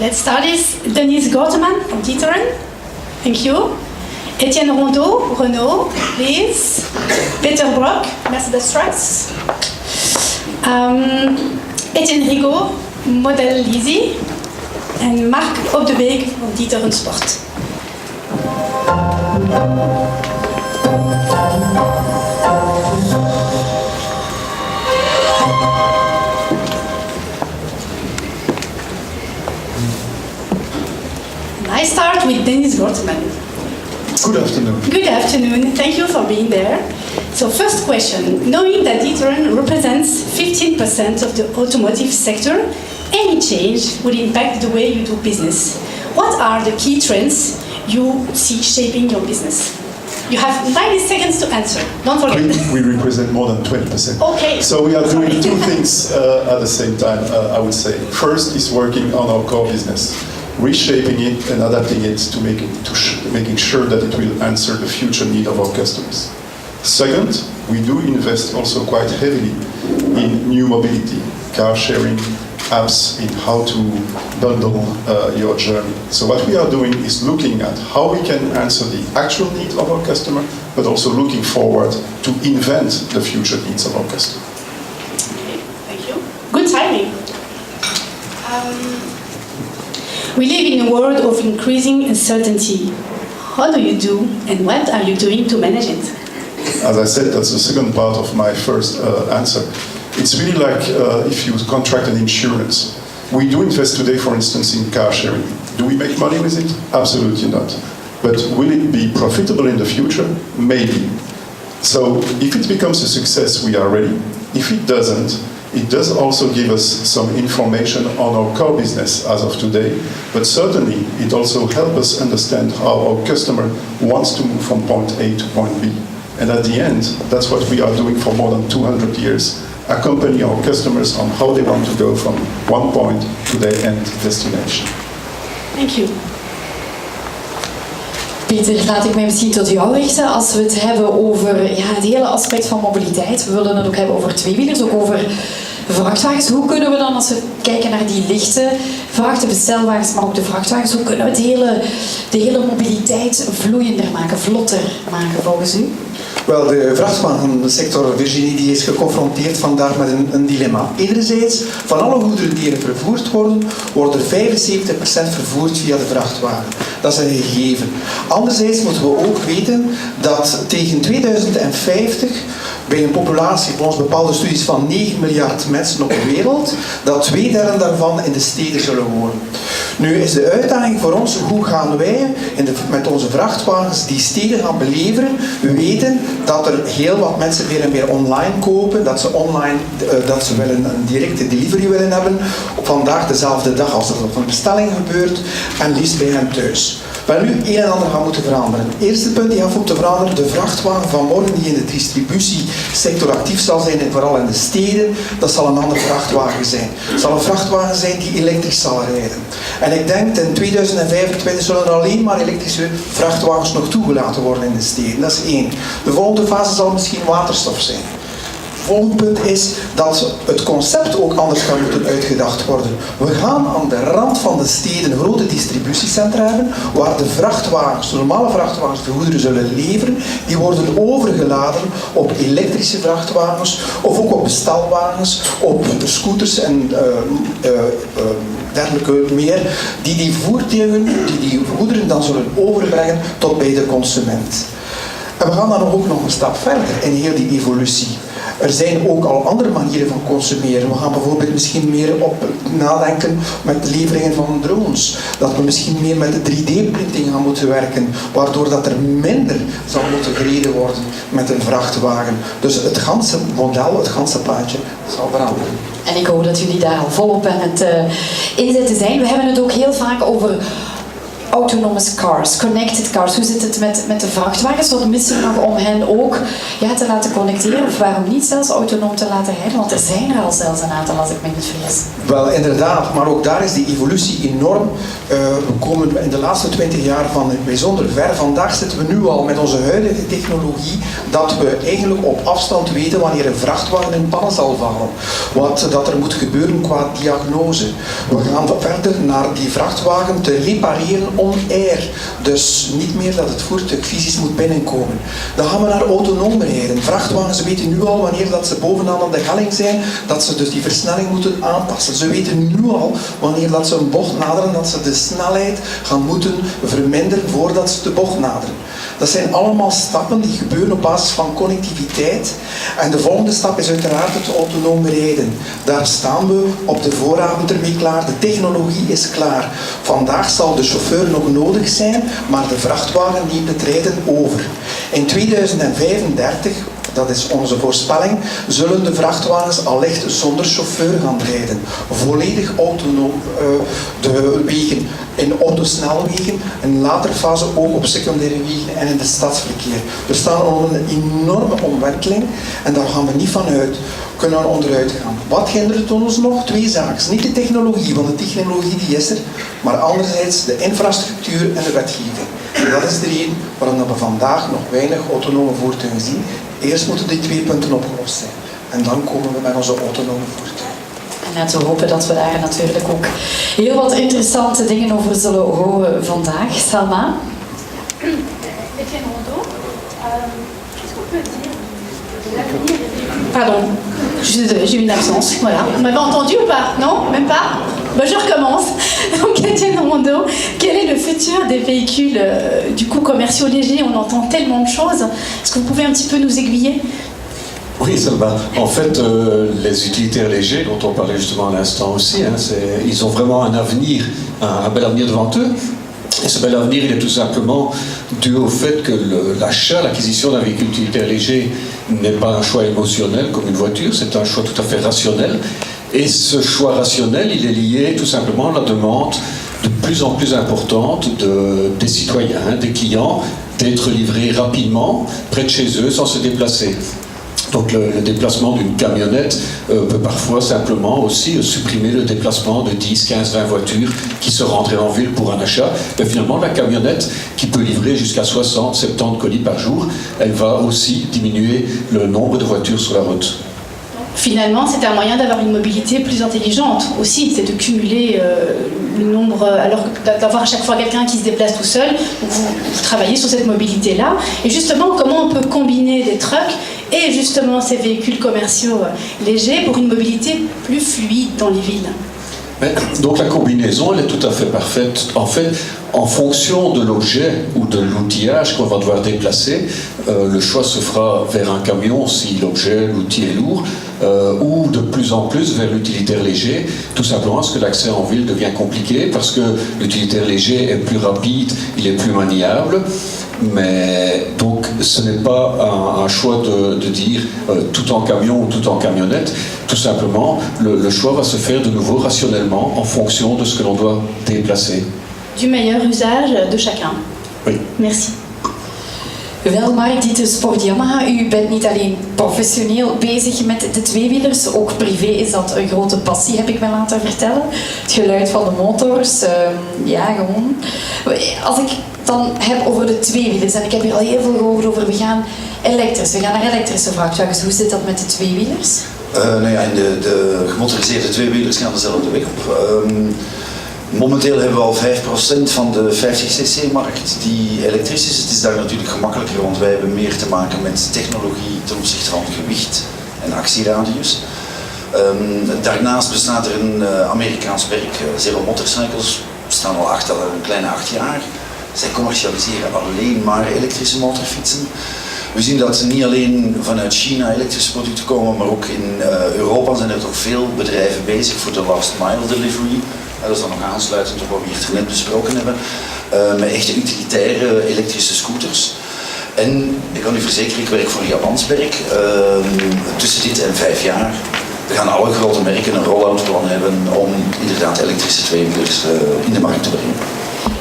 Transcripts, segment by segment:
let's start this. Denise Gorteman from D'Ieteren. Thank you. Etienne Rondeau, Renault, please. Peter Brock, Mercedes Trucks. Etienne Rigaud, Model Easy. En Marc Op de Beek van D'Ieteren Sport. I start with Dennis Gorteman. Good afternoon. Good afternoon. Thank you for being there. So first question, knowing that D'Ieteren represents 15% of the automotive sector, any change would impact the way you do business. What are the key trends you see shaping your business? You have 90 seconds to answer. Don't forget. We represent more than 20%. Okay. So we are doing two things at the same time, I would say. First is working on our core business, reshaping it and adapting it to making sure that it will answer the future need of our customers. Second, we do invest also quite heavily in new mobility, car sharing, apps, in how to bundle your journey. So what we are doing is looking at how we can answer the actual needs of our customer, but also looking forward to invent the future needs of our customer. Okay, thank you. Good timing. We live in a world of increasing uncertainty. How do you do and what are you doing to manage it? As I said, that's the second part of my first answer. It's really like if you contract an insurance. We do invest today, for instance, in car sharing. Do we make money with it? Absolutely not. But will it be profitable in the future? Maybe. So if it becomes a success, we are ready. If it doesn't, it does also give us some information on our core business as of today, but certainly it also helps us understand how our customer wants to move from point A to point B. And at the end, that's what we are doing for more than 200 years, accompany our customers on how they want to go from one point to their end destination. Thank you. Peter, laat ik mij misschien tot jou richten. Als we het hebben over het hele aspect van mobiliteit, we willen het ook hebben over tweewielers, ook over vrachtwagens. Hoe kunnen we dan, als we kijken naar die lichte vrachten, bestelwagens, maar ook de vrachtwagens, hoe kunnen we de hele mobiliteit vloeiender maken, vlotter maken volgens u? Wel, de vrachtwagensector, Virginie, die is geconfronteerd vandaag met een dilemma. Enerzijds, van alle goederen die er vervoerd worden er 75% vervoerd via de vrachtwagen. Dat is een gegeven. Anderzijds moeten we ook weten dat tegen 2050, bij een populatie, volgens bepaalde studies, van 9 miljard mensen op de wereld, dat 2/3 daarvan in de steden zullen wonen. Nu is de uitdaging voor ons, hoe gaan wij met onze vrachtwagens die steden gaan beleveren? We weten dat er heel wat mensen meer en meer online kopen, dat ze willen een directe delivery willen hebben, op vandaag dezelfde dag als er op een bestelling gebeurt en liefst bij hen thuis. Wel nu, een en ander gaan moeten veranderen. Het eerste punt die gaat moeten veranderen, de vrachtwagen van morgen die in de distributiesector actief zal zijn, en vooral in de steden, dat zal een andere vrachtwagen zijn. Het zal een vrachtwagen zijn die elektrisch zal rijden. En ik denk in 2025 zullen er alleen maar elektrische vrachtwagens nog toegelaten worden in de steden. Dat is één. De volgende fase zal misschien waterstof zijn. Het volgende punt is dat het concept ook anders gaat moeten uitgedacht worden. We gaan aan de rand van de steden grote distributiecentra hebben, waar de vrachtwagens, de normale vrachtwagens, de goederen zullen leveren. Die worden overgeladen op elektrische vrachtwagens, of ook op bestelwagens, op scooters en dergelijke meer, die voertuigen, die goederen dan zullen overbrengen tot bij de consument. En we gaan dan ook nog een stap verder in heel die evolutie. Er zijn ook al andere manieren van consumeren. We gaan bijvoorbeeld misschien meer op nadenken met de leveringen van drones. Dat we misschien meer met de 3D-printing gaan moeten werken, waardoor dat er minder zal moeten gereden worden met een vrachtwagen. Dus het ganse model, het ganse plaatje zal veranderen. En ik hoop dat jullie daar al volop aan het inzetten zijn. We hebben het ook heel vaak over autonomous cars, connected cars. Hoe zit het met de vrachtwagens? Wat mist er nog om hen ook te laten connecteren? Of waarom niet zelfs autonoom te laten rijden? Want er zijn er al zelfs een aantal, als ik me niet vergis. Wel, inderdaad, maar ook daar is die evolutie enorm. We komen in de laatste 20 jaar van bijzonder ver. Vandaag zitten we nu al met onze huidige technologie dat we eigenlijk op afstand weten wanneer een vrachtwagen in pannen zal vallen. Wat dat er moet gebeuren qua diagnose. We gaan verder naar die vrachtwagen te repareren on-air. Dus niet meer dat het voertuig fysisch moet binnenkomen. Dan gaan we naar autonoom rijden. Vrachtwagens weten nu al wanneer dat ze bovenaan aan de helling zijn, dat ze dus die versnelling moeten aanpassen. Ze weten nu al wanneer dat ze een bocht naderen, dat ze de snelheid gaan moeten verminderen voordat ze de bocht naderen. Dat zijn allemaal stappen die gebeuren op basis van connectiviteit. En de volgende stap is uiteraard het autonoom rijden. Daar staan we op de vooravond ermee klaar. De technologie is klaar. Vandaag zal de chauffeur nog nodig zijn, maar de vrachtwagen neemt het rijden over. In 2035, dat is onze voorspelling, zullen de vrachtwagens allicht zonder chauffeur gaan rijden. Volledig autonoom de wegen in autosnelwegen, in later fase ook op secundaire wegen en in het stadsverkeer. We staan onder een enorme omwenteling en daar gaan we niet van uit. Kunnen we onderuit gaan. Wat hindert ons nog? Twee zaken. Niet de technologie, want de technologie die is er, maar anderzijds de infrastructuur en de wetgeving. En dat is de reden waarom we vandaag nog weinig autonome voertuigen zien. Eerst moeten die 2 punten opgelost zijn. En dan komen we met onze autonome voertuigen. En net te hopen dat we daar natuurlijk ook heel wat interessante dingen over zullen horen vandaag. Salma? Etienne Rondeau, qu'est-ce qu'on peut dire de l'avenir des véhicules? Pardon, je suis désolée, j'ai eu une absence. Voilà. Vous m'avez entendu ou pas? Non? Même pas? Ben, je recommence. Donc, Etienne Rondeau, quel est le futur des véhicules du coup commerciaux légers? On entend tellement de choses. Est-ce que vous pouvez un petit peu nous aiguiller? Oui, Salma. En fait, les utilitaires légers, dont on parlait justement à l'instant aussi, ils ont vraiment un avenir, un bel avenir devant eux. Et ce bel avenir, il est tout simplement dû au fait que l'acquisition d'un véhicule utilitaire léger n'est pas un choix émotionnel comme une voiture, c'est un choix tout à fait rationnel. Et ce choix rationnel, il est lié tout simplement à la demande de plus en plus importante des citoyens, des clients, d'être livrés rapidement, près de chez eux, sans se déplacer. Donc le déplacement d'une camionnette peut parfois simplement aussi supprimer le déplacement de 10, 15, 20 voitures qui se rendraient en ville pour un achat. Mais finalement, la camionnette qui peut livrer jusqu'à 60, 70 colis par jour, elle va aussi diminuer le nombre de voitures sur la route. Finalement, c'est un moyen d'avoir une mobilité plus intelligente aussi, c'est de cumuler le nombre, alors d'avoir à chaque fois quelqu'un qui se déplace tout seul. Donc vous travaillez sur cette mobilité-là. Et justement, comment on peut combiner des trucks et justement ces véhicules commerciaux légers pour une mobilité plus fluide dans les villes? Donc la combinaison, elle est tout à fait parfaite. En fait, en fonction de l'objet ou de l'outillage qu'on va devoir déplacer, le choix se fera vers un camion si l'objet, l'outil est lourd, ou de plus en plus vers l'utilitaire léger, tout simplement parce que l'accès en ville devient compliqué, parce que l'utilitaire léger est plus rapide, il est plus maniable. Mais donc ce n'est pas un choix de dire tout en camion ou tout en camionnette. Tout simplement, le choix va se faire de nouveau rationnellement en fonction de ce que l'on doit déplacer. Du meilleur usage de chacun. Oui. Merci. Wel, Mark Dieter, Sport Yamaha, u bent niet alleen professioneel bezig met de tweewielers, ook privé is dat een grote passie, heb ik me laten vertellen. Het geluid van de motors, ja, gewoon. Als ik dan heb over de tweewielers, en ik heb hier al heel veel gehoord over, we gaan naar elektrische vrachtwagens. Hoe zit dat met de tweewielers? Nou ja, de gemotoriseerde tweewielers gaan dezelfde weg op. Momenteel hebben we al 5% van de 50cc-markt die elektrisch is. Het is daar natuurlijk gemakkelijker, want wij hebben meer te maken met technologie ten opzichte van gewicht en actieradius. Daarnaast bestaat er een Amerikaans merk, Zero Motorcycles, bestaan al een kleine 8 jaar. Zij commercialiseren alleen maar elektrische motorfietsen. We zien dat niet alleen vanuit China elektrische producten komen, maar ook in Europa zijn er toch veel bedrijven bezig voor de last mile delivery. Dat is dan nog aansluitend op wat we hier net besproken hebben, met echte utilitaire elektrische scooters. En ik kan u verzekeren, ik werk voor een Japans merk. Tussen dit en 5 jaar gaan alle grote merken een roll-out plan hebben om inderdaad elektrische tweewielers in de markt te brengen.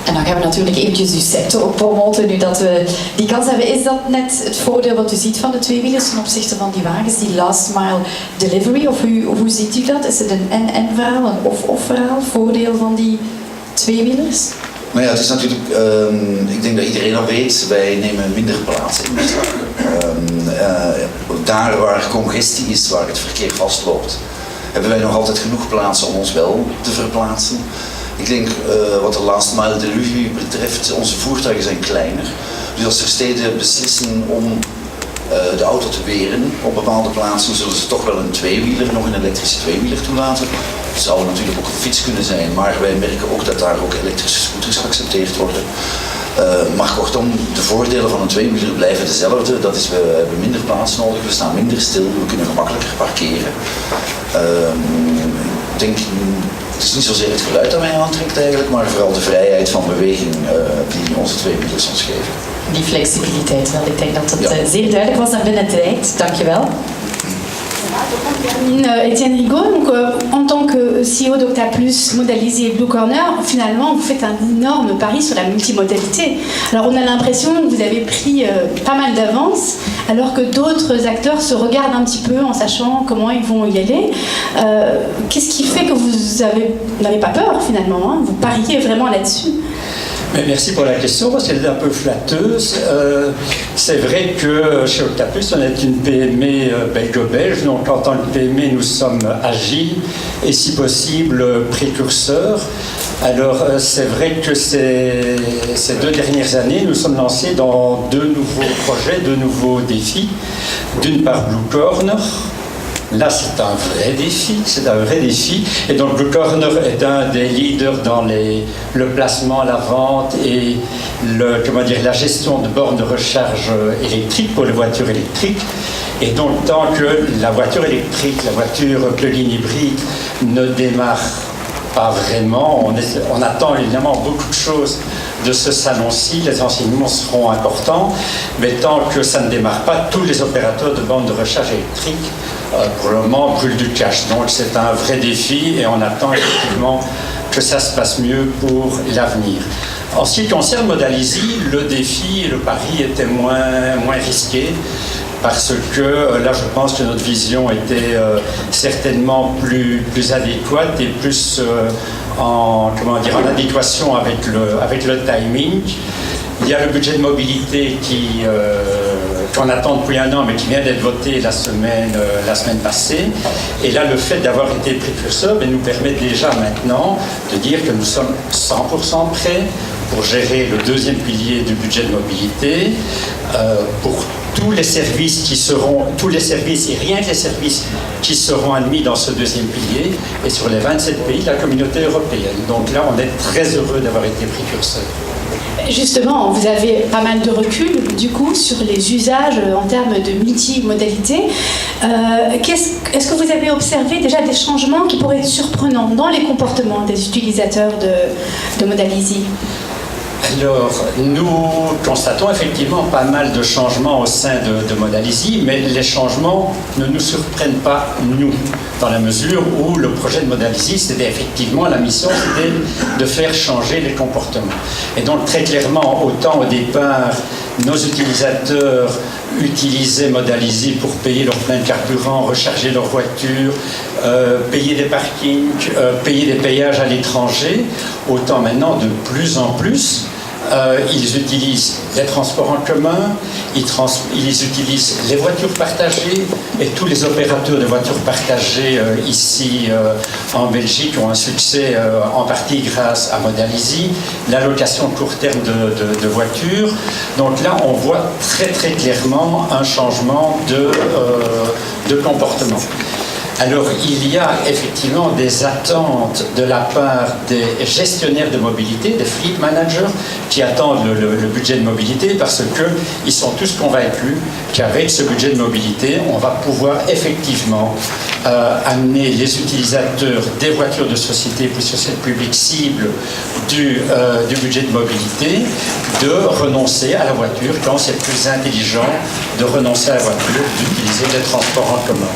En dan gaan we natuurlijk eventjes uw sector ook promoten, nu dat we die kans hebben. Is dat net het voordeel wat u ziet van de tweewielers ten opzichte van die wagens, die last mile delivery? Of hoe ziet u dat? Is het een en-en verhaal, een of-of verhaal, voordeel van die tweewielers? Nou ja, het is natuurlijk, ik denk dat iedereen al weet, wij nemen minder plaats in. Daar waar congestie is, waar het verkeer vastloopt, hebben wij nog altijd genoeg plaatsen om ons wel te verplaatsen. Ik denk, wat de last mile delivery betreft, onze voertuigen zijn kleiner. Dus als er steden beslissen om de auto te weren op bepaalde plaatsen, zullen ze toch wel een tweewieler, nog een elektrische tweewieler toelaten. Het zou natuurlijk ook een fiets kunnen zijn, maar wij merken ook dat daar ook elektrische scooters geaccepteerd worden. Maar kortom, de voordelen van een tweewieler blijven dezelfde. Dat is, we hebben minder plaats nodig, we staan minder stil, we kunnen gemakkelijker parkeren. Ik denk, het is niet zozeer het geluid dat mij aantrekt eigenlijk, maar vooral de vrijheid van beweging die onze tweewielers ons geven. Die flexibiliteit wel. Ik denk dat het zeer duidelijk was en binnen tijd. Dankjewel. Étienne Rigaud, donc, en tant que CEO d'Octaplus, Modalisy et Blue Corner, finalement vous faites un énorme pari sur la multimodalité. Alors on a l'impression que vous avez pris pas mal d'avance, alors que d'autres acteurs se regardent un petit peu en sachant comment ils vont y aller. Qu'est-ce qui fait que vous n'avez pas peur finalement, hein? Vous pariez vraiment là-dessus? Mais merci pour la question parce qu'elle est un peu flatteuse. C'est vrai que chez Octaplus, on est une PME belgo-belge, donc en tant que PME, nous sommes agiles et si possible précurseurs. Alors c'est vrai que ces 2 dernières années, nous sommes lancés dans 2 nouveaux projets, 2 nouveaux défis. D'une part Blue Corner. Là, c'est un vrai défi, Et donc, Blue Corner est un des leaders dans le placement, la vente et la gestion de bornes de recharge électrique pour les voitures électriques. Et donc, tant que la voiture électrique, la voiture plug-in hybride ne démarre pas vraiment, on attend évidemment beaucoup de choses de ce salon-ci, les enseignements seront importants, mais tant que ça ne démarre pas, tous les opérateurs de bornes de recharge électrique pour le moment brûlent du cash. Donc c'est un vrai défi et on attend effectivement que ça se passe mieux pour l'avenir. En ce qui concerne Modalisy, le défi et le pari étaient moins risqués parce que là je pense que notre vision était certainement plus adéquate et plus en adéquation avec le timing. Il y a le budget de mobilité qu'on attend depuis un an, mais qui vient d'être voté la semaine passée. Et là, le fait d'avoir été précurseur nous permet déjà maintenant de dire que nous sommes 100% prêts pour gérer le 2e pilier du budget de mobilité, pour tous les services et rien que les services qui seront admis dans ce 2e pilier, et sur les 27 pays de la communauté européenne. Donc là, on est très heureux d'avoir été précurseur. Justement, vous avez pas mal de recul du coup sur les usages en termes de multimodalité. Est-ce que vous avez observé déjà des changements qui pourraient être surprenants dans les comportements des utilisateurs de Modalisy? Alors, nous constatons effectivement pas mal de changements au sein de Modalisy, mais les changements ne nous surprennent pas, nous, dans la mesure où le projet de Modalisy, c'était effectivement, la mission, c'était de faire changer les comportements. Et donc, très clairement, autant au départ, nos utilisateurs utilisaient Modalisy pour payer leur plein de carburant, recharger leur voiture, payer des parkings, payer des payages à l'étranger, autant maintenant, de plus en plus, ils utilisent les transports en commun, ils utilisent les voitures partagées et tous les opérateurs de voitures partagées ici en Belgique ont un succès en partie grâce à Modalisy, la location court terme de voitures. Donc là, on voit très très clairement un changement de comportement. Alors, il y a effectivement des attentes de la part des gestionnaires de mobilité, des fleet managers, qui attendent le budget de mobilité parce qu'ils sont tous convaincus qu'avec ce budget de mobilité, on va pouvoir effectivement amener les utilisateurs des voitures de société plus sur cette publique cible du budget de mobilité de renoncer à la voiture quand c'est plus intelligent de renoncer à la voiture, d'utiliser les transports en commun.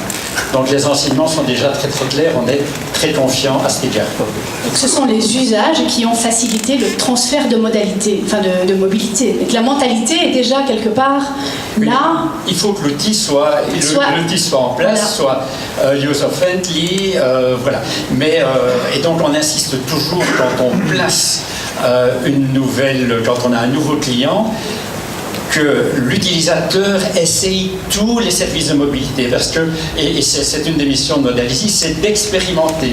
Donc les enseignements sont déjà très très clairs, on est très confiant à cet égard. Donc, ce sont les usages qui ont facilité le transfert de modalité, enfin de mobilité. Donc, la mentalité est déjà quelque part là. Il faut que l'outil soit en place, Voilà. soit user-friendly, voilà. Mais, et donc on insiste toujours quand on place quand on a un nouveau client, que l'utilisateur essaye tous les services de mobilité, parce que, et c'est une des missions de Modalizy, c'est d'expérimenter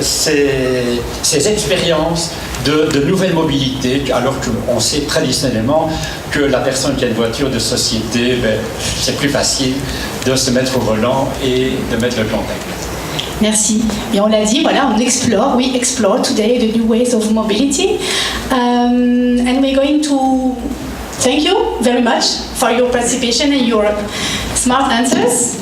ces expériences de nouvelles mobilités, alors qu'on sait traditionnellement que la personne qui a une voiture de société, c'est plus facile de se mettre au volant et de mettre le contact. Merci. Et on l'a dit, voilà, we explore today the new ways of mobility. And we're going to thank you very much for your participation and your smart answers.